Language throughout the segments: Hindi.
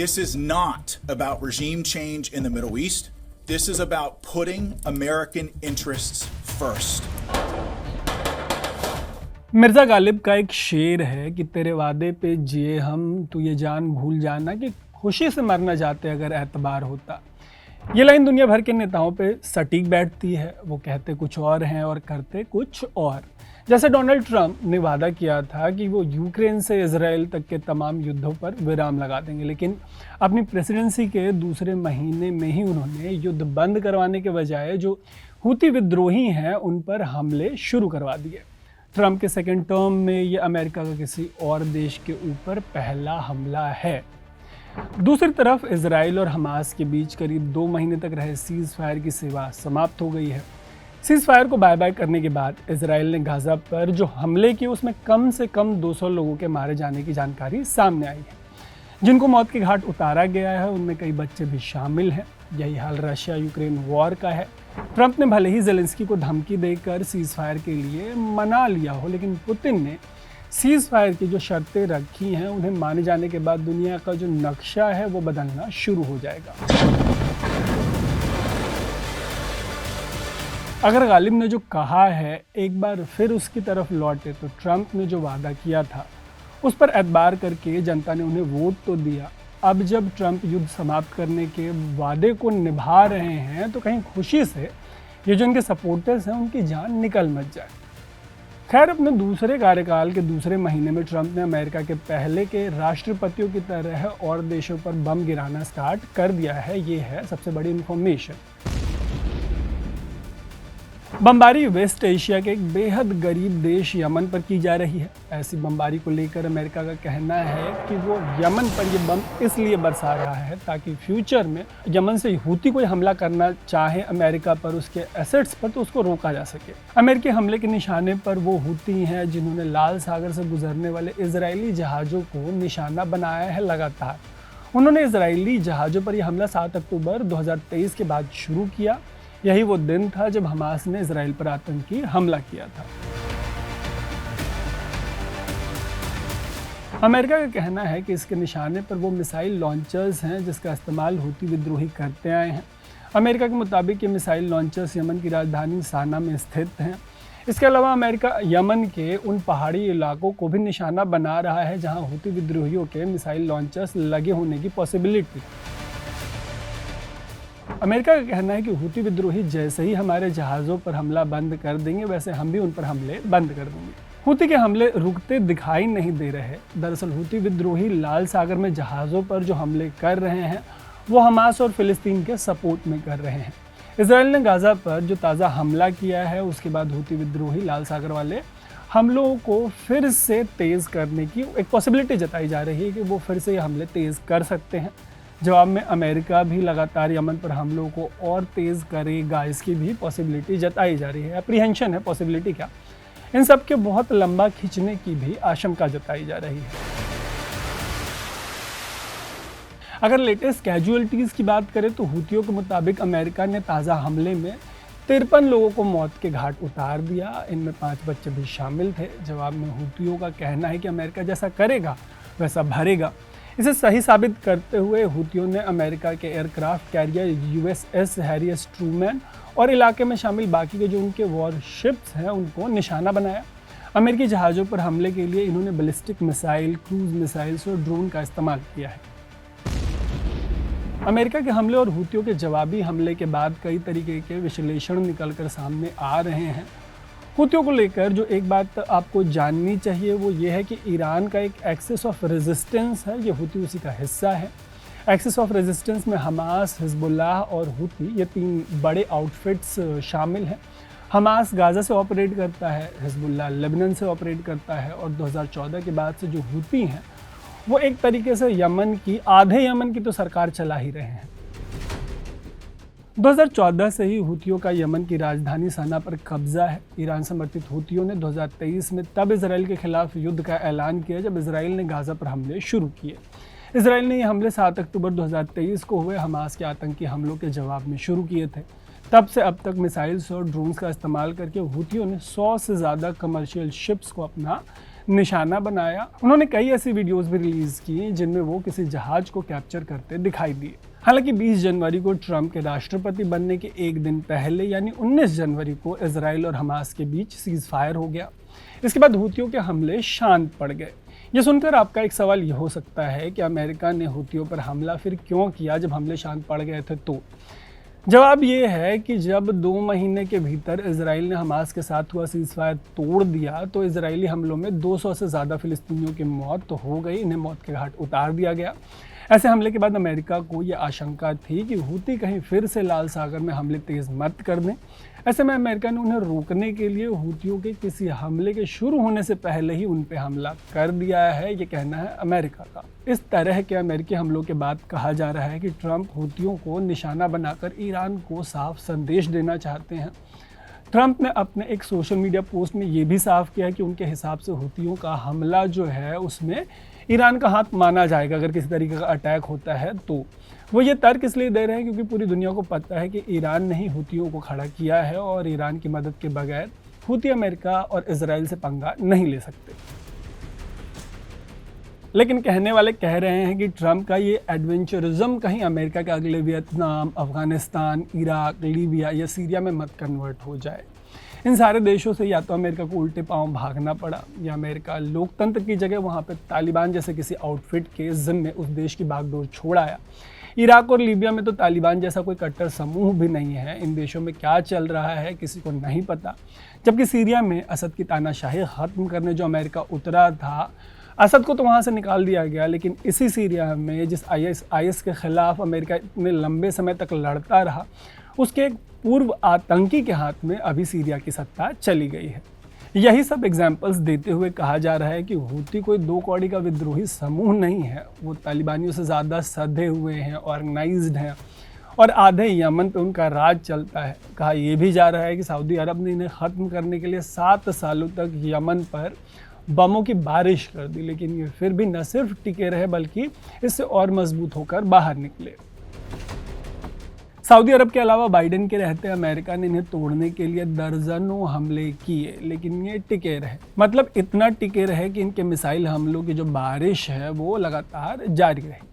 This is not about regime change in the Middle East. This is about putting American interests first. Mirza Ghalib का एक शेर है कि तेरे वादे पे जिए हम, तू ये जान भूल जाना कि खुशी से मरना चाहते अगर एतबार होता। ये लाइन दुनिया भर के नेताओं पे सटीक बैठती है। वो कहते कुछ और हैं और करते कुछ और। जैसे डोनाल्ड ट्रंप ने वादा किया था कि वो यूक्रेन से इजराइल तक के तमाम युद्धों पर विराम लगा देंगे, लेकिन अपनी प्रेसिडेंसी के दूसरे महीने में ही उन्होंने युद्ध बंद करवाने के बजाय जो हूती विद्रोही हैं उन पर हमले शुरू करवा दिए। ट्रंप के सेकेंड टर्म में ये अमेरिका का किसी और देश के ऊपर पहला हमला है। दूसरी तरफ इजराइल और हमास के बीच करीब 2 महीने तक रहे सीज़ फायर की सेवा समाप्त हो गई है। सीज़ फायर को बाय बाय करने के बाद इजराइल ने गाज़ा पर जो हमले किए उसमें कम से कम 200 लोगों के मारे जाने की जानकारी सामने आई है। जिनको मौत के घाट उतारा गया है उनमें कई बच्चे भी शामिल हैं। यही हाल रशिया यूक्रेन वॉर का है। ट्रंप ने भले ही ज़ेलेंस्की को धमकी देकर सीज़ फायर के लिए मना लिया हो, लेकिन पुतिन ने सीज़ फायर की जो शर्तें रखी हैं उन्हें माने जाने के बाद दुनिया का जो नक्शा है वो बदलना शुरू हो जाएगा। अगर गालिब ने जो कहा है एक बार फिर उसकी तरफ लौटे तो ट्रंप ने जो वादा किया था उस पर एतबार करके जनता ने उन्हें वोट तो दिया। अब जब ट्रंप युद्ध समाप्त करने के वादे को निभा रहे हैं तो कहीं खुशी से ये जो इनके सपोर्टर्स हैं उनकी जान निकल मत जाए। खैर, अपने दूसरे कार्यकाल के दूसरे महीने में ट्रंप ने अमेरिका के पहले के राष्ट्रपतियों की तरह और देशों पर बम गिराना स्टार्ट कर दिया है। ये है सबसे बड़ी इन्फॉर्मेशन। बमबारी वेस्ट एशिया के एक बेहद गरीब देश यमन पर की जा रही है। ऐसी बमबारी को लेकर अमेरिका का कहना है कि वो यमन पर ये बम इसलिए बरसा रहा है ताकि फ्यूचर में यमन से हूती कोई हमला करना चाहे अमेरिका पर, उसके एसेट्स पर, तो उसको रोका जा सके। अमेरिकी हमले के निशाने पर वो हूती हैं जिन्होंने लाल सागर से गुजरने वाले इजरायली जहाज़ों को निशाना बनाया है लगातार। उन्होंने इजरायली जहाज़ों पर यह हमला 7 अक्टूबर 2023 के बाद शुरू किया। यही वो दिन था जब हमास ने इजराइल पर आतंकी हमला किया था। अमेरिका का कहना है कि इसके निशाने पर वो मिसाइल लॉन्चर्स हैं जिसका इस्तेमाल हूती विद्रोही करते आए हैं। अमेरिका के मुताबिक ये मिसाइल लॉन्चर्स यमन की राजधानी साना में स्थित हैं। इसके अलावा अमेरिका यमन के उन पहाड़ी इलाकों को भी निशाना बना रहा है जहां हूती विद्रोहियों के मिसाइल लॉन्चर्स लगे होने की पॉसिबिलिटी। अमेरिका का कहना है कि हूती विद्रोही जैसे ही हमारे जहाज़ों पर हमला बंद कर देंगे वैसे हम भी उन पर हमले बंद कर देंगे। हूती के हमले रुकते दिखाई नहीं दे रहे। दरअसल हूती विद्रोही लाल सागर में जहाज़ों पर जो हमले कर रहे हैं वो हमास और फिलिस्तीन के सपोर्ट में कर रहे हैं। इजराइल ने गाज़ा पर जो ताज़ा हमला किया है उसके बाद हूती विद्रोही लाल सागर वाले हमलों को फिर से तेज़ करने की एक पॉसिबिलिटी जताई जा रही है कि वो फिर से ये हमले तेज़ कर सकते हैं। जवाब में अमेरिका भी लगातार यमन पर हमलों को और तेज़ करेगा, इसकी भी पॉसिबिलिटी जताई जा रही है। अप्रीहेंशन है, पॉसिबिलिटी क्या। इन सब के बहुत लंबा खींचने की भी आशंका जताई जा रही है। अगर लेटेस्ट कैजुअलिटीज़ की बात करें तो हूतियों के मुताबिक अमेरिका ने ताज़ा हमले में 53 लोगों को मौत के घाट उतार दिया। इनमें 5 बच्चे भी शामिल थे। जवाब में हूतियों का कहना है कि अमेरिका जैसा करेगा वैसा भरेगा। इसे सही साबित करते हुए हूतियों ने अमेरिका के aircraft carrier USS Harry S Trueman और इलाके में शामिल बाकी के जो उनके वॉरशिप्स हैं उनको निशाना बनाया। अमेरिकी जहाज़ों पर हमले के लिए इन्होंने बैलिस्टिक मिसाइल, क्रूज मिसाइल्स और ड्रोन का इस्तेमाल किया है। अमेरिका के हमले और हूतियों के जवाबी हमले के बाद कई तरीके के विश्लेषण निकलकर सामने आ रहे हैं। हूतियों को लेकर जो एक बात आपको जाननी चाहिए वो ये है कि ईरान का एक एक्सिस ऑफ रेजिस्टेंस है, ये हूती उसी का हिस्सा है। एक्सिस ऑफ रेजिस्टेंस में हमास, हिजबुल्लाह और हूती ये 3 बड़े आउटफिट्स शामिल हैं। हमास गाज़ा से ऑपरेट करता है, हिजबुल्लाह लेबनान से ऑपरेट करता है और 2014 के बाद से जो हूती हैं वो एक तरीके से यमन की, आधे यमन की तो सरकार चला ही रहे हैं। 2014 से ही हूतियों का यमन की राजधानी सना पर कब्जा है। ईरान समर्थित हूतियों ने 2023 में तब इजराइल के खिलाफ युद्ध का ऐलान किया जब इजराइल ने गाज़ा पर हमले शुरू किए। इजराइल ने ये हमले 7 अक्टूबर 2023 को हुए हमास के आतंकी हमलों के जवाब में शुरू किए थे। तब से अब तक मिसाइल्स और ड्रोन्स का इस्तेमाल करके हूतियों ने 100 से ज़्यादा कमर्शियल शिप्स को अपना निशाना बनाया। उन्होंने कई ऐसी वीडियोस भी रिलीज की जिनमें वो किसी जहाज को कैप्चर करते दिखाई दिए। हालांकि 20 जनवरी को ट्रंप के राष्ट्रपति बनने के एक दिन पहले यानी 19 जनवरी को इजराइल और हमास के बीच सीज फायर हो गया। इसके बाद हूतियों के हमले शांत पड़ गए। ये सुनकर आपका एक सवाल ये हो सकता है कि अमेरिका ने हूतियों पर हमला फिर क्यों किया जब हमले शांत पड़ गए थे। तो जवाब ये है कि जब 2 महीने के भीतर इजराइल ने हमास के साथ हुआ सीज़फायर तोड़ दिया तो इजरायली हमलों में 200 से ज़्यादा फिलिस्तीनियों की मौत तो हो गई, इन्हें मौत के घाट उतार दिया गया। ऐसे हमले के बाद अमेरिका को ये आशंका थी कि हूती कहीं फिर से लाल सागर में हमले तेज़ मत कर दें। ऐसे में अमेरिका ने उन्हें रोकने के लिए हूतियों के किसी हमले के शुरू होने से पहले ही उन पर हमला कर दिया है, ये कहना है अमेरिका का। इस तरह के अमेरिकी हमलों के बाद कहा जा रहा है कि ट्रंप हूतियों को निशाना बनाकर ईरान को साफ संदेश देना चाहते हैं। ट्रंप ने अपने एक सोशल मीडिया पोस्ट में ये भी साफ किया है कि उनके हिसाब से हूतियों का हमला जो है उसमें ईरान का हाथ माना जाएगा अगर किसी तरीके का अटैक होता है तो। वो ये तर्क इसलिए दे रहे हैं क्योंकि पूरी दुनिया को पता है कि ईरान ने ही हूतियों को खड़ा किया है और ईरान की मदद के बगैर हूती अमेरिका और इजराइल से पंगा नहीं ले सकते। लेकिन कहने वाले कह रहे हैं कि ट्रंप का ये एडवेंचरिज्म कहीं अमेरिका के अगले वियतनाम, अफगानिस्तान, इराक, लीबिया या सीरिया में मत कन्वर्ट हो जाए। इन सारे देशों से या तो अमेरिका को उल्टे पांव भागना पड़ा या अमेरिका लोकतंत्र की जगह वहाँ पे तालिबान जैसे किसी आउटफिट के जिम्मे उस देश की बागडोर छोड़ आया। इराक और लीबिया में तो तालिबान जैसा कोई कट्टर समूह भी नहीं है। इन देशों में क्या चल रहा है किसी को नहीं पता। जबकि सीरिया में असद की तानाशाही ख़त्म करने जो अमेरिका उतरा था, असद को तो वहाँ से निकाल दिया गया, लेकिन इसी सीरिया में जिस आईएस के ख़िलाफ़ अमेरिका इतने लंबे समय तक लड़ता रहा, उसके एक पूर्व आतंकी के हाथ में अभी सीरिया की सत्ता चली गई है। यही सब एग्जाम्पल्स देते हुए कहा जा रहा है कि हूती कोई 2 कौड़ी का विद्रोही समूह नहीं है। वो तालिबानियों से ज़्यादा सधे हुए हैं, ऑर्गेनाइज्ड हैं और आधे यमन पे उनका राज चलता है। कहा यह भी जा रहा है कि सऊदी अरब ने इन्हें ख़त्म करने के लिए 7 सालों तक यमन पर बमों की बारिश कर दी, लेकिन ये फिर भी न सिर्फ टिके रहे बल्कि इससे और मजबूत होकर बाहर निकले। सऊदी अरब के अलावा बाइडेन के रहते अमेरिका ने इन्हें तोड़ने के लिए दर्जनों हमले किए, लेकिन ये टिके रहे। मतलब इतना टिके रहे कि इनके मिसाइल हमलों की जो बारिश है वो लगातार जारी रही।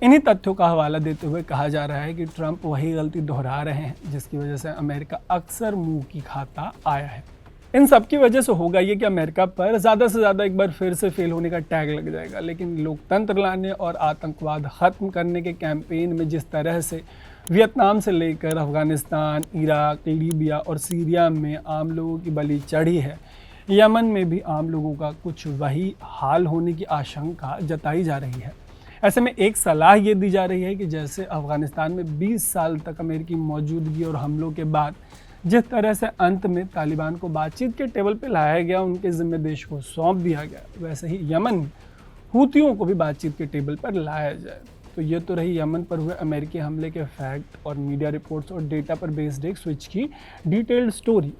इन्हीं तथ्यों का हवाला देते हुए कहा जा रहा है कि ट्रंप वही गलती दोहरा रहे हैं जिसकी वजह से अमेरिका अक्सर मुंह की खाता आया है। इन सब की वजह से होगा ये कि अमेरिका पर ज़्यादा से ज़्यादा एक बार फिर से फेल होने का टैग लग जाएगा। लेकिन लोकतंत्र लाने और आतंकवाद ख़त्म करने के कैंपेन में जिस तरह से वियतनाम से लेकर अफ़गानिस्तान, इराक, लीबिया और सीरिया में आम लोगों की बलि चढ़ी है, यमन में भी आम लोगों का कुछ वही हाल होने की आशंका जताई जा रही है। ऐसे में एक सलाह ये दी जा रही है कि जैसे अफ़गानिस्तान में 20 साल तक अमेरिकी मौजूदगी और हमलों के बाद जिस तरह से अंत में तालिबान को बातचीत के टेबल पर लाया गया, उनके ज़िम्मे देश को सौंप दिया गया, वैसे ही यमन में हूतियों को भी बातचीत के टेबल पर लाया जाए। तो ये तो रही यमन पर हुए अमेरिकी हमले के फैक्ट और मीडिया रिपोर्ट्स और डेटा पर बेस्ड एक स्विच की डिटेल्ड स्टोरी।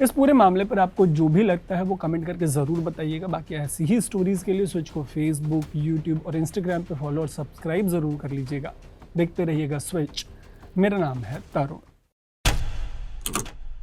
इस पूरे मामले पर आपको जो भी लगता है वो कमेंट करके ज़रूर बताइएगा। बाकी ऐसी ही स्टोरीज़ के लिए स्विच को फेसबुक, यूट्यूब और इंस्टाग्राम पर फॉलो और सब्सक्राइब ज़रूर कर लीजिएगा। देखते रहिएगा स्विच। मेरा नाम है तरुण।